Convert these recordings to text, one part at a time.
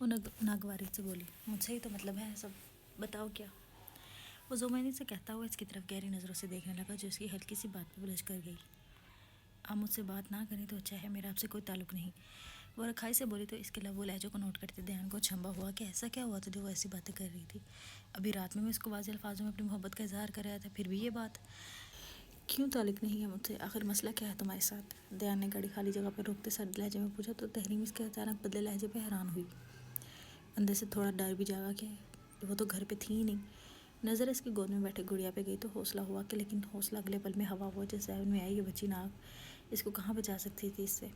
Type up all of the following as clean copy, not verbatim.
وہ ناگواری سے بولی، مجھ سے ہی تو مطلب ہے سب، بتاؤ کیا؟ وہ زومینی سے کہتا ہوا اس کی طرف گہری نظروں سے دیکھنے لگا جو اس کی ہلکی سی بات پہ بلجھ کر گئی۔ آپ مجھ سے بات نہ کریں تو اچھا ہے، میرا آپ سے کوئی تعلق نہیں، وہ رکھائی سے بولی تو اس کے لب و لہجوں کو نوٹ کرتے دھیان کو چھمبا ہوا کہ ایسا کیا ہوا تھا جو وہ ایسی باتیں کر رہی تھی۔ ابھی رات میں اس کو واضح الفاظوں میں اپنی محبت کا اظہار کر رہا تھا، پھر بھی یہ بات کیوں تعلق نہیں ہے مجھ سے؟ آخر مسئلہ کیا ہے تمہارے ساتھ؟ دھیان نے گاڑی خالی جگہ پر روکتے سرد لہجے میں پوچھا تو تحریم اس کے اچانک بدلے لہجے پہ حیران ہوئی، اندر سے تھوڑا ڈر بھی جاگا کہ وہ تو گھر پہ تھی ہی نہیں۔ نظر اس کی گود میں بیٹھے گڑیا پہ گئی تو حوصلہ ہوا کہ لیکن حوصلہ اگلے پل میں ہوا ہوا جس ذہن میں آئی یہ بچی ناک اس کو کہاں بچا سکتی تھی اس سے۔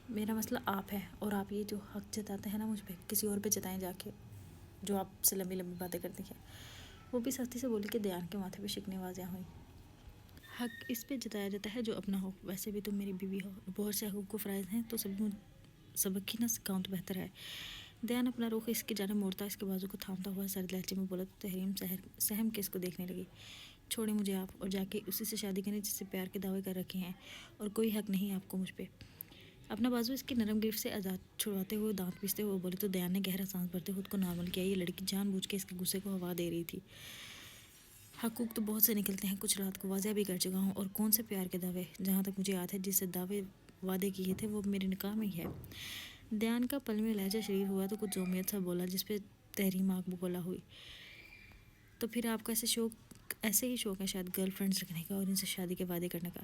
میرا مسئلہ آپ ہے، اور آپ یہ جو حق جتاتے ہیں نا مجھ پہ، کسی اور پہ جتائیں جا کے، جو آپ سے لمبی لمبی باتیں کرتی ہیں۔ وہ بھی سختی سے بولی کہ دھیان کے ماتھے پہ شکنیں واضح ہوئیں۔ حق اس پہ جتایا جاتا ہے جو اپنا ہو، ویسے بھی تم میری بیوی ہو، بہت سے حقوق و فرائض ہیں تو سبق ہی نہ سکھاؤں تو بہتر ہے۔ دھیان اپنا رخ اس کی جانب موڑتا اس کے بازو کو تھامتا ہوا سرد لہجے میں بولا تو تحریم سہم کے اس کو دیکھنے لگی۔ چھوڑیں مجھے آپ، اور جا کے اسی سے شادی کریں جس سے پیار کے دعوے کر رکھے ہیں، اور کوئی حق نہیں آپ کو مجھ پہ۔ اپنا بازو اس کی نرم گرفت سے آزاد چھڑواتے ہوئے دانت پیستے ہوئے بولے تو دھیان نے گہرا سانس بھرتے خود کو نارمل کیا۔ یہ لڑکی جان بوجھ کے اس کے غصے کو ہوا دے رہی تھی۔ حقوق تو بہت سے نکلتے ہیں، کچھ رات کو واضح بھی کر چکا ہوں، اور کون سے پیار کے دعوے؟ جہاں تک مجھے یاد ہے جس سے دعوے وعدے کیے تھے وہ میرے نکاح میں ہی ہے۔ دھیان کا پل میں لہجہ شریر ہوا تو کچھ زومیت سا بولا جس پہ تحریم آنکھ بگولا ہوئی۔ تو پھر آپ کا ایسے ہی شوق ہے شاید گرل فرینڈز رکھنے کا اور ان سے شادی کے وعدے کرنے کا؟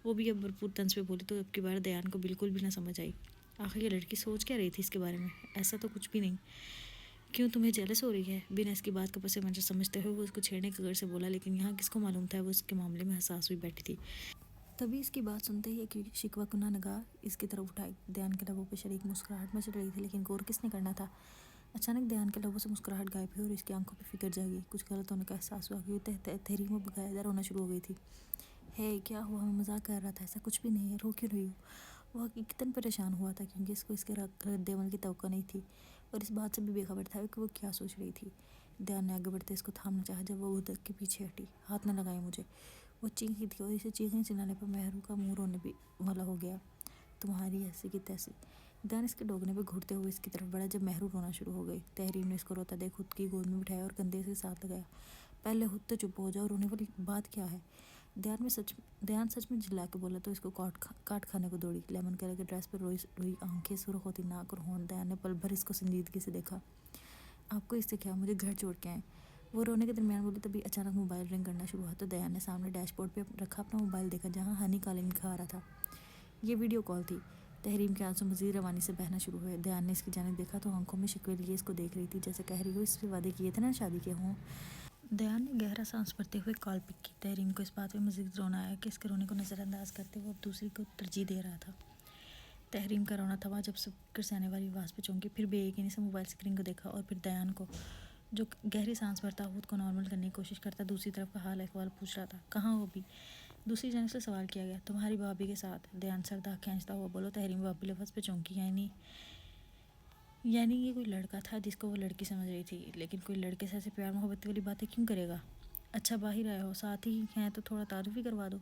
وہ بھی اب بھرپور طنز پہ بولی تو اب کی بار دھیان کو بالکل بھی نہ سمجھ آئی آخر یہ لڑکی سوچ کیا رہی تھی اس کے بارے میں۔ ایسا تو کچھ بھی نہیں، کیوں تمہیں جیلس ہو رہی ہے؟ بنا اس کی بات کا پس منظر سمجھتے ہوئے وہ اس کو چھیڑنے کے غرض سے بولا، لیکن یہاں کس کو معلوم تھا وہ اس کے معاملے میں حساس ہوئی بیٹھی تھی۔ تبھی اس کی بات سنتے ہی ایک شکوہ کنہ نگاہ اس کی طرف اٹھائی۔ دھیان کے لبوں پہ شریک مسکراہٹ مچل رہی تھی لیکن غور کس نے کرنا تھا؟ اچانک دھیان کے لبوں سے مسکراہٹ غائب ہوئی اور اس کی آنکھوں پہ فکر جاگی۔ کچھ غلط ہونے کا احساس ہوا کہ تحریم باقاعدہ رونا شروع ہو گئی تھی۔ ہے کیا ہوا؟ میں مذاق کر رہا تھا، ایسا کچھ بھی نہیں ہے، رو کیوں رہی ہو؟ وہ حقیقتاً پریشان ہوا تھا کیونکہ اس کو اس کے رد عمل کی توقع نہیں تھی اور اس بات سے بھی بے خبر تھا کہ وہ کیا سوچ رہی تھی۔ دھیان نے آگے بڑھتے اس کو تھامنا چاہا جب وہ ادھک کے پیچھے ہٹی۔ ہاتھ نہ لگائیں مجھے، وہ چیخی تھی اور اسے چیخیں چلانے پر مہرو کا منہ رونے بھی والا ہو گیا۔ تمہاری ایسی کی تیسی۔ دھیان اس کے ڈوگنے پہ گھٹتے ہوئے اس کی طرف بڑھا جب مہرو رونا شروع ہو گئی۔ تحریم نے اس کو روتا دیکھ خود کی گود میں بٹھایا اور کندھے سے ساتھ لگایا۔ پہلے خود تو چپ ہو جاؤ، رونے والی بات کیا ہے؟ دھیان سچ میں جلا کے بولا تو اس کو کاٹ کھانے کو دوڑی۔ لیمن کلر کے ڈریس پر روئی آنکھیں، سرخ ہوتی ناک اور ہونٹ۔ دھیان نے پل بھر اس کو سنجیدگی سے دیکھا۔ آپ کو اس سے کیا؟ مجھے گھر چھوڑ کے آئیں، وہ رونے کے درمیان بولی۔ تبھی اچانک موبائل رنگ کرنا شروع ہوا تو دھیان نے سامنے ڈیش بورڈ پہ رکھا اپنا موبائل دیکھا جہاں ہنی کالنگ دکھا رہا تھا۔ یہ ویڈیو کال تھی۔ تحریم کے آنسو مزید روانی سے بہنا شروع ہوئے۔ دھیان نے اس کی جانب دیکھا تو آنکھوں میں شکوے لیے اس کو دیکھ رہی تھی جیسے کہہ رہی ہو اس سے وعدے کیے تھے نا شادی کے ہوں۔ دھیان نے گہرا سانس بھرتے ہوئے کال پک کی۔ تحریم کو اس بات پہ مزید رونا آیا کہ اس کے رونے کو نظر انداز کرتے وہ اب دوسری کو ترجیح دے رہا تھا۔ تحریم کا رونا تھما جب سپیکر سے آنے والی آواز پہ چونکی، پھر بے یقینی سے موبائل اسکرین کو دیکھا اور پھر دھیان کو جو گہری سانس بھرتا خود کو نارمل کرنے کی کوشش کرتا دوسری طرف کا حال احوال پوچھ رہا تھا۔ کہاں ہو بھی؟ دوسری جانب سے سوال کیا گیا۔ تمہاری بھابھی کے ساتھ۔ دھیان سردہ کھینچتا ہوا بولو۔ تحریم بھابھی لفظ پہ چونکی، یعنی یہ کوئی لڑکا تھا جس کو وہ لڑکی سمجھ رہی تھی، لیکن کوئی لڑکے سے ایسے پیار محبت والی باتیں کیوں کرے گا؟ اچھا باہر آئے ہو، ساتھ ہی ہیں تو تھوڑا تعارف بھی کروا دو،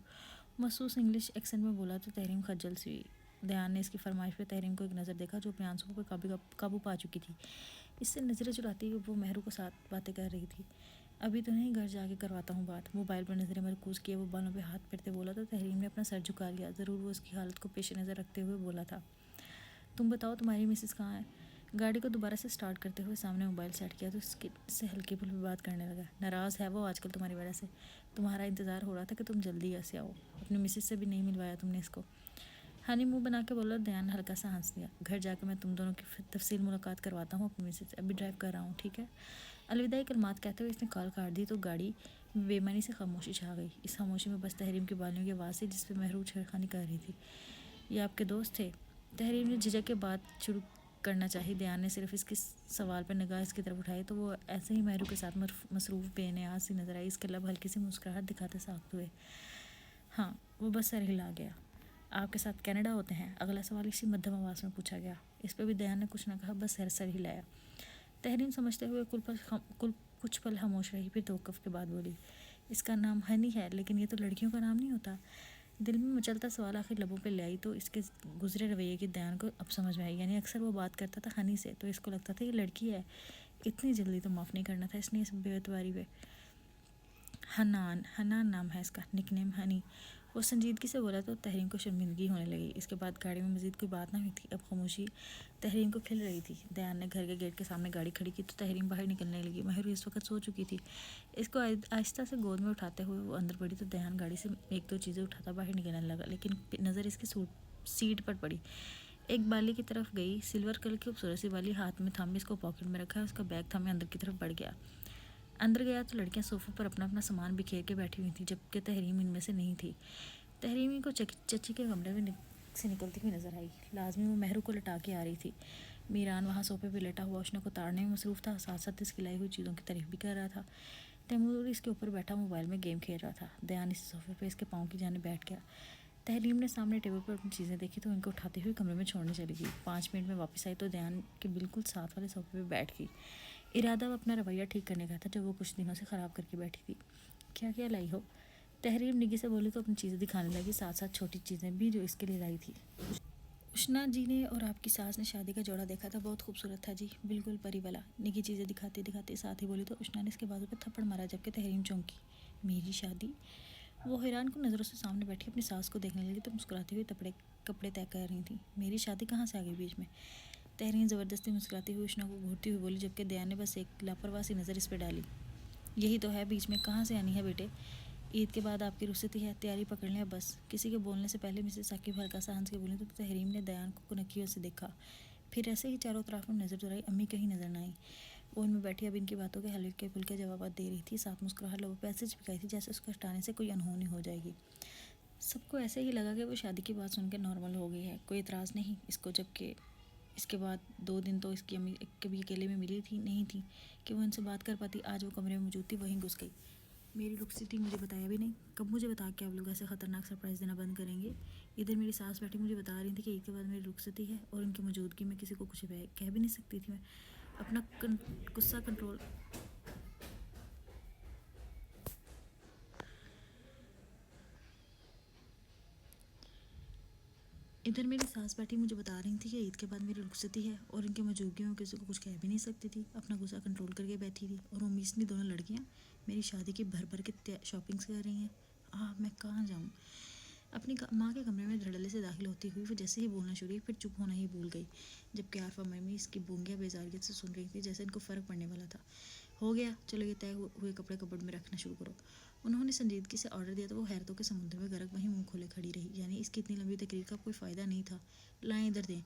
مخصوص انگلش ایکسنٹ میں بولا تو تحریم خجل سی ہوئی۔ دھیان نے اس کی فرمائش پہ تحریم کو ایک نظر دیکھا جو اپنے آنسوؤں پہ قابو پا چکی تھی۔ اس سے نظریں چراتی ہوئی وہ مہرو کے ساتھ باتیں کر رہی تھی۔ ابھی تو نہیں، گھر جا کے کرواتا ہوں بات۔ موبائل پر نظریں مرکوز کیے وہ بالوں پہ ہاتھ پھیرتے بولا تو تحریم نے اپنا سر جھکا لیا۔ ضرور وہ اس کی حالت کو پیش نظر رکھتے ہوئے بولا تھا۔ تم بتاؤ تمہاری مسز کہاں ہے؟ گاڑی کو دوبارہ سے سٹارٹ کرتے ہوئے سامنے موبائل سیٹ کیا تو اس سے ہلکی پھل پہ بات کرنے لگا۔ ناراض ہے وہ آج کل تمہاری وجہ سے، تمہارا انتظار ہو رہا تھا کہ تم جلدی ایسے آؤ، اپنی مسز سے بھی نہیں ملوایا تم نے اس کو۔ ہنی منہ بنا کے بولا۔ دھیان ہلکا سا ہنس دیا۔ گھر جا کے میں تم دونوں کی تفصیل ملاقات کرواتا ہوں اپنی مسز سے، ابھی ڈرائیو کر رہا ہوں، ٹھیک ہے؟ الوداعی کلمات کہتے ہوئے اس نے کال کاٹ دی تو گاڑی میں بے معنی سے خاموشی چھا گئی۔ اس خاموشی میں بس تحریم کی بالیوں کی آواز تھی جس پہ مہرو چھیڑخانی کر رہی تھی۔ یہ آپ کے دوست تھے؟ تحریم نے جھجک کے بات شروع کرنا چاہی۔ دھیان نے صرف اس کے سوال پر نگاہ اس کی طرف اٹھائی تو وہ ایسے ہی مہرو کے ساتھ مصروف بے نیاز سی نظر آئی۔ اس کے لب ہلکی سی مسکراہٹ دکھاتے ساخت ہوئے۔ ہاں، وہ بس سر ہلا گیا۔ آپ کے ساتھ کینیڈا ہوتے ہیں؟ اگلا سوال اسی مدھم آواز میں پوچھا گیا۔ اس پہ بھی دھیان نے کچھ نہ کہا، بس سر ہلایا۔ تحریم سمجھتے ہوئے کچھ پل خاموش رہی، پھر توقف کے بعد بولی۔ اس کا نام ہنی ہے، لیکن یہ تو لڑکیوں کا نام نہیں ہوتا۔ دل میں مچلتا سوال آخر لبوں پہ لے آئی تو اس کے گزرے رویے کی دیان کو اب سمجھ میں آئی. یعنی اکثر وہ بات کرتا تھا ہنی سے تو اس کو لگتا تھا یہ لڑکی ہے, اتنی جلدی تو معاف نہیں کرنا تھا اس نے اس بے اعتباری پہ. حنان نام ہے اس کا, نک نیم ہنی. وہ سنجیدگی سے بولا تو تحریم کو شرمندگی ہونے لگی. اس کے بعد گاڑی میں مزید کوئی بات نہ ہوئی تھی. اب خاموشی تحریم کو کھل رہی تھی. دیان نے گھر کے گیٹ کے سامنے گاڑی کھڑی کی تو تحریم باہر نکلنے لگی. مہرو اس وقت سو چکی تھی. اس کو آہستہ سے گود میں اٹھاتے ہوئے وہ اندر بڑھی تو دیان گاڑی سے ایک دو چیزیں اٹھاتا باہر نکلنے لگا, لیکن نظر اس کی سیٹ پر پڑی. ایک بالی کی طرف گئی. سلور کلر کی خوبصورت سی بالی ہاتھ میں تھامے اس کو پاکٹ میں رکھا ہے. اس کا بیگ تھامے اندر کی طرف بڑھ گیا. اندر گیا تو لڑکیاں صوفے پر اپنا اپنا سامان بکھیر کے بیٹھی ہوئی تھیں, جبکہ تحریم ان میں سے نہیں تھی. تحریم کو چچی کے کمرے میں سے نکلتی ہوئی نظر آئی. لازمی وہ مہرو کو لٹا کے آ رہی تھی. میران وہاں صوفے پہ لیٹا ہوا اشنا کو تاڑنے میں مصروف تھا, ساتھ ساتھ اس کی لائی ہوئی چیزوں کی تعریف بھی کر رہا تھا. تیمور اس کے اوپر بیٹھا موبائل میں گیم کھیل رہا تھا. دیان اس صوفے پہ اس کے پاؤں کی جانب بیٹھ گیا. تحریم نے سامنے ٹیبل پر اپنی چیزیں دیکھی تو ان کو اٹھاتے ہوئے کمرے میں چھوڑنے چلی گئی. 5 منٹ میں واپس آئی تو دیان کے بالکل ساتھ والے صوفے پہ بیٹھ گئی. ارادہ وہ اپنا رویہ ٹھیک کرنے کا تھا جو وہ کچھ دنوں سے خراب کر کے بیٹھی تھی. کیا لائی ہو؟ تحریم نگی سے بولی تو اپنی چیزیں دکھانے لگی, ساتھ ساتھ چھوٹی چیزیں بھی جو اس کے لیے لائی تھی. اشنا جی نے اور آپ کی ساس نے شادی کا جوڑا دیکھا تھا, بہت خوبصورت تھا جی, بالکل پری والا. نگی چیزیں دکھاتے دکھاتے ساتھ ہی بولی تو اشنا نے اس کے بازو پہ تھپڑ مارا, جبکہ تحریم چونکی. میری شادی؟ وہ حیران کو نظروں سے سامنے بیٹھی اپنی ساس کو دیکھنے لگی تو مسکراتی ہوئی کپڑے طے کر رہی تھیں. میری شادی کہاں سے آ گئی بیچ میں؟ تحریم زبردستی مسکراتی ہوئی اشنا کو گھورتی ہوئی بولی, جبکہ دیان نے بس ایک لاپرواہ سی نظر اس پہ ڈالی. یہی تو ہے, بیچ میں کہاں سے آنی ہے بیٹے؟ عید کے بعد آپ کی رخصتی ہے, تیاری پکڑ لیں بس. کسی کے بولنے سے پہلے مسز ثاقب ہلکا سا ہنس کے بولیں تو تحریم نے دیان کو کنکیوں سے دیکھا. پھر ایسے ہی چاروں طرف میں نظر دوڑائی. امی کہیں نظر نہ آئی. وہ ان میں بیٹھی اب ان کی باتوں کے ہلکے پھلکے جوابات دے رہی تھی, ساتھ مسکراہٹ لبوں پہ ایسے چپکائی تھی جیسے اس کو ہٹانے سے کوئی انہونی ہو جائے گی. سب کو ایسے ہی لگا کہ وہ شادی کی بات سن کے نارمل ہو گئی ہے, کوئی اعتراض نہیں اس کو. جبکہ اس کے بعد 2 دن تو اس کی امی کبھی اکیلے میں ملی تھی نہیں تھی کہ وہ ان سے بات کر پاتی. آج وہ کمرے میں موجود تھی, وہیں گھس گئی. میری رخصتی مجھے بتایا بھی نہیں. کب مجھے بتا کے آپ لوگ ایسے خطرناک سرپرائز دینا بند کریں گے؟ ادھر میری ساس بیٹھی مجھے بتا رہی تھی کہ عید کے بعد میری رخصتی ہے, اور ان کی موجودگی میں کسی کو کچھ کہہ بھی نہیں سکتی تھی. میں اپنا غصہ کنٹرول ادھر میری ساس بیٹھی مجھے بتا رہی تھی کہ عید کے بعد میری رخصتی ہے, اور ان کی موجودگی میں کسی کو کچھ کہہ بھی نہیں سکتی تھی. اپنا غصہ کنٹرول کر کے بیٹھی تھی. اور امیشنی دونوں لڑکیاں میری شادی کی بھر کے شاپنگس کر رہی ہیں. میں کہاں جاؤں؟ اپنی ماں کے کمرے میں دھڑلے سے داخل ہوتی ہوئی وہ جیسے ہی بولنا شروع کی, پھر چپ ہونا ہی بھول گئی. جبکہ عارفہ ممی اس کی بونگیاں بیزاریت سے سن رہی تھی, جیسے ان کو فرق پڑنے والا تھا. ہو گیا, چلو یہ طے ہوئے کپڑے کبرڈ میں رکھنا شروع کرو. انہوں نے سنجیدگی سے آرڈر دیا تو وہ حیرتوں کے سمندر میں غرق وہیں منہ کھولے کھڑی رہی. یعنی اس کی اتنی لمبی تقریر کا کوئی فائدہ نہیں تھا. لائیں ادھر دیں.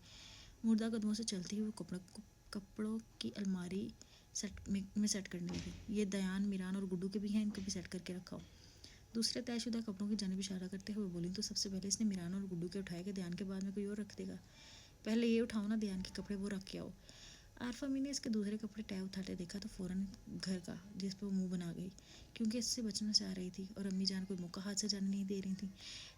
مردہ قدموں سے چلتی ہوئی وہ کپڑوں کی الماری میں سیٹ کرنے لگی. یہ دیان, میران اور گڈو کے بھی ہیں, ان کو بھی سیٹ کر کے رکھاؤ. دوسرے طے شدہ کپڑوں کی جانب اشارہ کرتے ہوئے بولی تو سب سے پہلے اس نے میران اور گڈو کے اٹھائے کہ دیان کے بعد میں کوئی اور رکھ دے گا. پہلے یہ اٹھاؤ نا, دیان کے کپڑے وہ رکھ کے آؤ. عارفہ امی نے اس کے دوسرے کپڑے طے اٹھاتے دیکھا تو فوراً گھر کا جس پہ وہ منہ بنا گئی, کیونکہ اس سے بچنا چاہ رہی تھی اور امی جان کوئی موقع ہاتھ سے جانے نہیں دے رہی تھیں.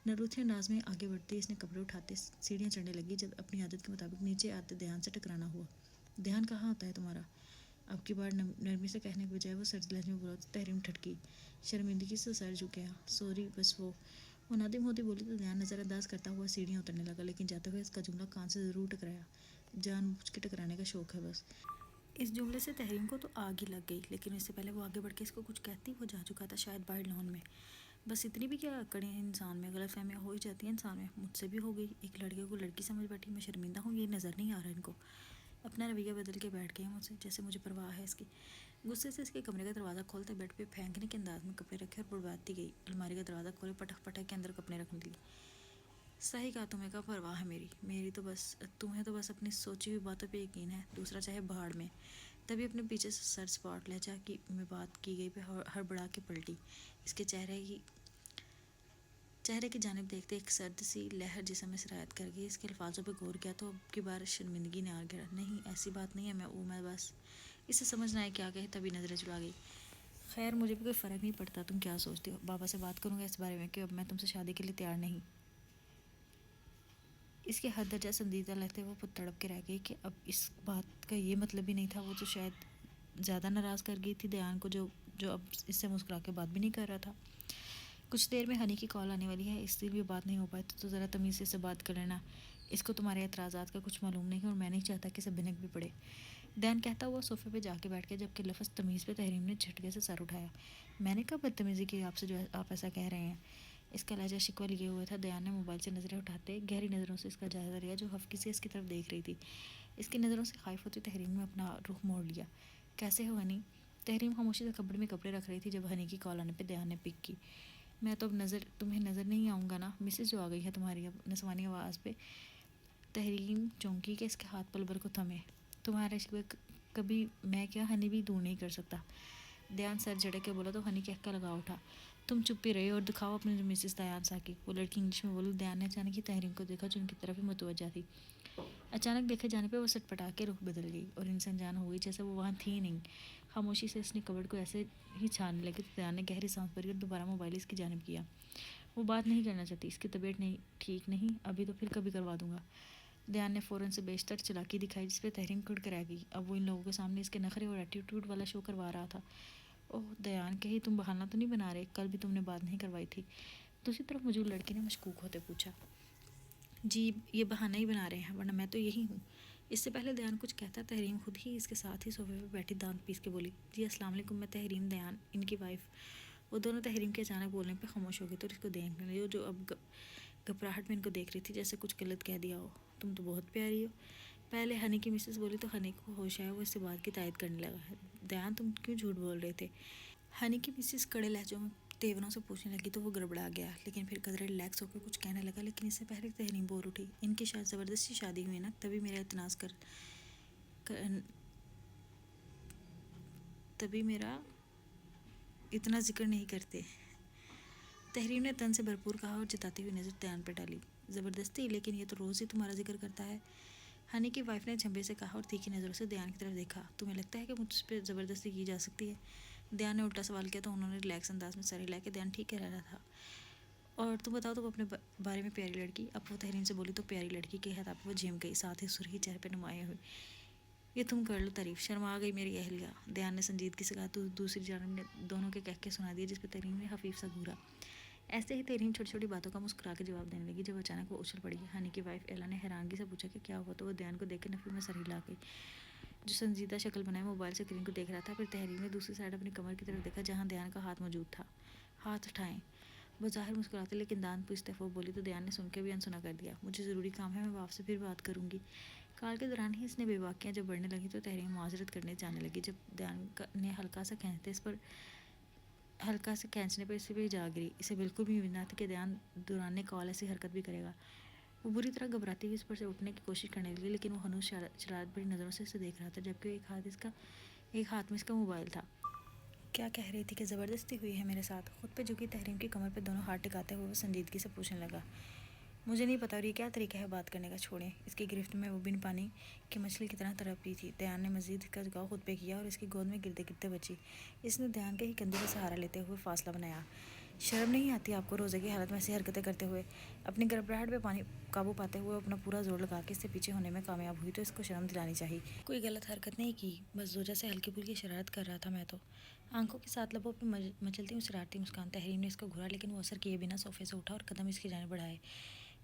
نروتھی انداز میں آگے بڑھتے اس نے کپڑے اٹھاتے سیڑھیاں چڑھنے لگی. جب اپنی عادت کے مطابق نیچے آتے دیان سے ٹکرانا ہوا. دیان کہاں ہوتا ہے تمہارا؟ اب کی بار نرمی سے کہنے کے بجائے وہ سرد لہجے میں بولا تو تحریم ٹھٹکی. شرمندگی سے سر جھکایا. سوری بس وہ نادم ہوتی بولی تو دیان نظر انداز کرتا ہوا سیڑھیاں اترنے لگا, لیکن جاتے ہوئے اس کا جملہ کان سے ضرور ٹکرایا. جان بوجھ کے ٹکرانے کا شوق ہے بس. اس جملے سے تحریم کو تو آگ ہی لگ گئی, لیکن اس سے پہلے وہ آگے بڑھ کے اس کو کچھ کہتی وہ جا چکا تھا شاید باہر لان میں. بس اتنی بھی کیا کڑے ہیں انسان میں, غلط فہمیاں ہو ہی جاتی ہیں انسان میں. مجھ سے بھی ہو گئی. ایک لڑکے کو لڑکی سمجھ بیٹھی, میں شرمندہ ہوں یہ نظر نہیں آ رہا ان کو. اپنا رویہ بدل کے بیٹھ گئے مجھ سے, جیسے مجھے پرواہ ہے اس کی. غصے سے اس کے کمرے کا دروازہ کھولتے بیڈ پہ پھینکنے کے انداز میں کپڑے رکھے اور بڑھواتی گئی. الماری کا دروازہ کھولے پٹک پٹک کے اندر کپڑے رکھنے لگی. صحیح کہا, تمہیں کا پرواہ ہے میری تو بس تمہیں تو بس اپنی سوچی ہوئی باتوں پہ یقین ہے, دوسرا چاہے بھاڑ میں. تبھی اپنے پیچھے سے سر سپاٹ لہجہ میں بات کی گئی پہ ہڑبڑا کے پلٹی. اس کے چہرے کی جانب دیکھتے ایک سرد سی لہر جسم میں سرایت کر گئی. اس کے الفاظوں پہ غور کیا تو اب کی بار شرمندگی نے آ گیا. نہیں ایسی بات نہیں ہے, میں بس اسے سمجھ نہ آئے کیا کہے, تبھی نظریں چلا گئی. خیر مجھے بھی کوئی فرق نہیں پڑتا تم کیا سوچتی ہو. بابا سے بات کروں گا اس بارے میں کہ اب میں تم سے شادی کے لیے تیار نہیں. اس کے حد درجہ سنجیدہ لہتے وہ تڑپ کے رہ گئی کہ اب اس بات کا یہ مطلب ہی نہیں تھا. وہ تو شاید زیادہ ناراض کر گئی تھی دیان کو, جو اب اس سے مسکرا کے بات بھی نہیں کر رہا تھا. کچھ دیر میں ہنی کی کال آنے والی ہے، اس دن بھی بات نہیں ہو پائے تو ذرا تمیز سے بات کر لینا، اس کو تمہارے اعتراضات کا کچھ معلوم نہیں اور میں نہیں چاہتا کہ اسے بھنک بھی پڑے۔ دیان کہتا ہوا صوفے پہ جا کے بیٹھ گیا، جبکہ لفظ تمیز پہ تحریم نے جھٹکے سے سر اٹھایا۔ میں نے کب بدتمیزی کی آپ سے جو آپ ایسا کہہ رہے ہیں؟ اس کا لہجہ شکوہ لیے ہوئے تھا۔ دیان نے موبائل سے نظریں اٹھاتے گہری نظروں سے اس کا جائزہ لیا، جو ہفکی سے اس کی طرف دیکھ رہی تھی۔ اس کی نظروں سے خائف ہوتی تحریم نے اپنا رخ موڑ لیا۔ کیسے ہو ہنی؟ تحریم خاموشی سے کپڑے میں کپڑے رکھ رہی تھی جب ہنی کی کال آنے پہ دیان نے پک کی۔ میں تو اب تمہیں نظر نہیں آؤں گا نا، مسز جو آ گئی ہے تمہاری، اب نسوانی آواز پہ تحریم چونکی کہ اس کے ہاتھ پل کو تھمے۔ تمہارا عشق کبھی میں کیا ہنی بھی دور نہیں کر سکتا۔ دیان سر جھڑک کے بولا تو ہنی کہہ لگا اٹھا۔ تم چپ ہی رہے اور دکھاؤ اپنے مسز دیان ساکی۔ وہ لڑکی انگلش میں بولی۔ دیان نے اچانک ہی تحریم کو دیکھا جو ان کی طرف ہی متوجہ تھی۔ اچانک دیکھے جانے پہ وہ سٹ پٹا کے رخ بدل گئی اور انسان جان ہو گئی جیسے وہ وہاں تھی نہیں۔ خاموشی سے اس نے کبڈ کو ایسے ہی چھاننے لگی تو دیان نے گہری سانس بھری اور دوبارہ موبائل اس کی جانب کیا۔ وہ بات نہیں کرنا چاہتی، اس کی طبیعت ٹھیک نہیں، ابھی تو پھر کبھی کروا دوں گا۔ دیان نے فوراً سے بیشتر چلاکی دکھائی جس پہ تحریم کڑ کر آ گئی۔ اب وہ ان لوگوں کے سامنے اس کے نخرے اور ایٹیٹیوڈ والا شو کروا رہا تھا۔ اوہ دیان، کہیں تم بہانہ تو نہیں بنا رہے؟ کل بھی تم نے بات نہیں کروائی تھی۔ دوسری طرف موجود لڑکی نے مشکوک ہوتے پوچھا۔ جی یہ بہانہ ہی بنا رہے ہیں، ورنہ میں تو یہی ہوں۔ اس سے پہلے دیان کچھ کہتا تحریم خود ہی اس کے ساتھ ہی صوفے پہ بیٹھی دانت پیس کے بولی۔ جی السلام علیکم، میں تحریم، دیان ان کی وائف۔ وہ دونوں تحریم کے اچانک بولنے پہ خاموش ہو گئی تو اس کو دیکھنے لگی جو اب گھبراہٹ میں ان کو دیکھ رہی تھی جیسے کچھ غلط کہہ دیا ہو۔ تم تو بہت پیاری ہو۔ پہلے ہنی کی مسز بولی تو ہنی کو ہوش آیا، وہ اس سے بات کی تائید کرنے لگا۔ دیان تم کیوں جھوٹ بول رہے تھے؟ ہنی کی مسز کڑے لہجوں میں تیوروں سے پوچھنے لگی تو وہ گڑبڑا گیا، لیکن پھر قدرے ریلیکس ہو کے کچھ کہنے لگا۔ لیکن اس سے پہلے تحریم بول اٹھی۔ ان کی شاید زبردستی شادی ہوئی نا، تبھی میرا اتنا ذکر نہیں کرتے۔ تحریم نے تن سے بھرپور کہا اور جتاتی ہوئی نظر دیان پر ڈالی۔ زبردستی؟ لیکن یہ تو روز ہی تمہارا ذکر کرتا ہے۔ ہنی کی وائف نے جھمبے سے کہا اور تیکھی نظروں سے دیان کی طرف دیکھا۔ تمہیں لگتا ہے کہ مجھ پہ زبردستی کی جا سکتی ہے؟ دیان نے الٹا سوال کیا تو انہوں نے ریلیکس انداز میں سر ہلا کے دیان ٹھیک کہہ رہا تھا۔ اور تم بتاؤ تم اپنے بارے میں پیاری لڑکی؟ اب وہ تحریم سے بولی تو پیاری لڑکی کے خطاب پہ وہ جھم گئی، ساتھ ہی سرخی چہرے پہ نمایاں ہوئی۔ یہ تم کر لو تعریف، شرما گئی میری اہلیہ، دیان نے سنجیدگی سے کہا تو دوسری جانب نے دونوں کے کہہ کے سنا دیا جس پہ تحریم نے خفیف سا گھورا۔ ایسے ہی تحریم چھوٹی چھوٹی باتوں کا مسکرا کے جواب دینے لگی جب اچانک وہ اچھل پڑی۔ ہنی کی وائف ایلا نے حیرانگی سے پوچھا کہ کیا ہوا تو وہ دیان کو دیکھ کے نفی میں سر ہلا گئی، جو سنجیدہ شکل بنائے موبائل سے اسکرین کو دیکھ رہا تھا۔ پھر تحریم نے دوسری سائڈ اپنی کمر کی طرف دیکھا جہاں دیان کا ہاتھ موجود تھا۔ ہاتھ اٹھائیں، بظاہر مسکراتے لیکن دانت پیستے ہوئے بولی تو دیان نے سن کے بھی انسنا کر دیا۔ مجھے ضروری کام ہے، میں آپ سے پھر بات کروں گی۔ کال کے دوران ہی اس نے بے باکیاں جب بڑھنے لگی تو تحریم معذرت کرنے جانے لگی جب دیان نے ہلکا سا کھینچنے پر اسی پہ جا گری۔ اسے بالکل بھی امید نہ تھی کہ دیان دوران کال ایسی حرکت بھی کرے گا۔ وہ بری طرح گھبراتی ہوئی اس پر سے اٹھنے کی کوشش کرنے لگی، لیکن وہ ہنوز شرارت بھری نظروں سے اسے دیکھ رہا تھا، جبکہ ایک ہاتھ میں اس کا موبائل تھا۔ کیا کہہ رہی تھی کہ زبردستی ہوئی ہے میرے ساتھ؟ خود پہ جھکی تحریم کی کمر پہ دونوں ہاتھ ٹکاتے ہوئے وہ سنجیدگی سے پوچھنے لگا۔ مجھے نہیں پتا اور یہ کیا طریقہ ہے بات کرنے کا، چھوڑیں۔ اس کی گرفت میں وہ بن پانی کی مچھلی کی طرح تڑپ رہی تھی۔ دیان نے مزید کا جھکاؤ خود پہ کیا اور اس کی گود میں گرتے گرتے بچی۔ اس نے دیان کے ہی کندھے کا سہارا لیتے ہوئے فاصلہ بنایا۔ شرم نہیں آتی آپ کو روزے کی حالت میں ایسی حرکتیں کرتے ہوئے؟ اپنی گڑبڑاہٹ پہ قابو پاتے ہوئے اپنا پورا زور لگا کے اس سے پیچھے ہونے میں کامیاب ہوئی تو اس کو شرم دلانی چاہیے۔ کوئی غلط حرکت نہیں کی، بس زوجہ سے ہلکی پھلکی شرارت کر رہا تھا میں تو۔ آنکھوں کے ساتھ لبوں پہ مچلتی ہوئی شرارتی مسکان۔ تحریم نے اس کو گھورا لیکن وہ اثر کیے بنا صوفے سے اٹھا اور قدم اس کی جانب بڑھائے۔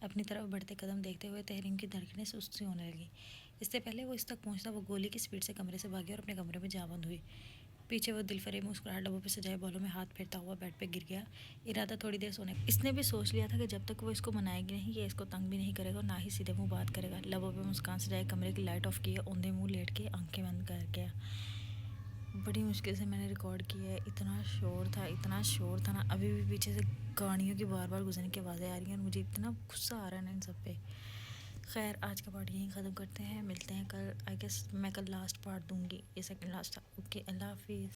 اپنی طرف بڑھتے قدم دیکھتے ہوئے تحریم کی دھڑکنیں سست سی ہونے لگیں۔ اس سے پہلے وہ اس تک پہنچتا وہ گولی کی سپیڈ سے کمرے سے بھاگی اور اپنے کمرے میں جا بند ہوئی۔ پیچھے وہ دل فریب مسکراہٹ لبوں پہ سجائے بالوں میں ہاتھ پھیرتا ہوا بیڈ پہ گر گیا، ارادہ تھوڑی دیر سونے کا۔ اس نے بھی سوچ لیا تھا کہ جب تک وہ اس کو منائے گی نہیں، یہ اس کو تنگ بھی نہیں کرے گا اور نہ ہی سیدھے منہ بات کرے گا۔ لبوں پہ مسکان سجائے کمرے کی لائٹ آف کی ہے، اوندھے منہ لیٹ کے آنکھیں بند کر گیا۔ بڑی مشکل سے میں نے ریکارڈ کی ہے، اتنا شور تھا نا، ابھی بھی پیچھے سے گاڑیوں کی بار بار گزرنے کی آوازیں آ رہی ہیں اور مجھے اتنا غصہ آ رہا ہے نا ان سب پہ۔ خیر آج کا پارٹ یہیں ختم کرتے ہیں، ملتے ہیں کل۔ آئی گیس میں کل لاسٹ پارٹ دوں گی، یہ سیکنڈ لاسٹ تھا۔ اوکے، اللہ حافظ۔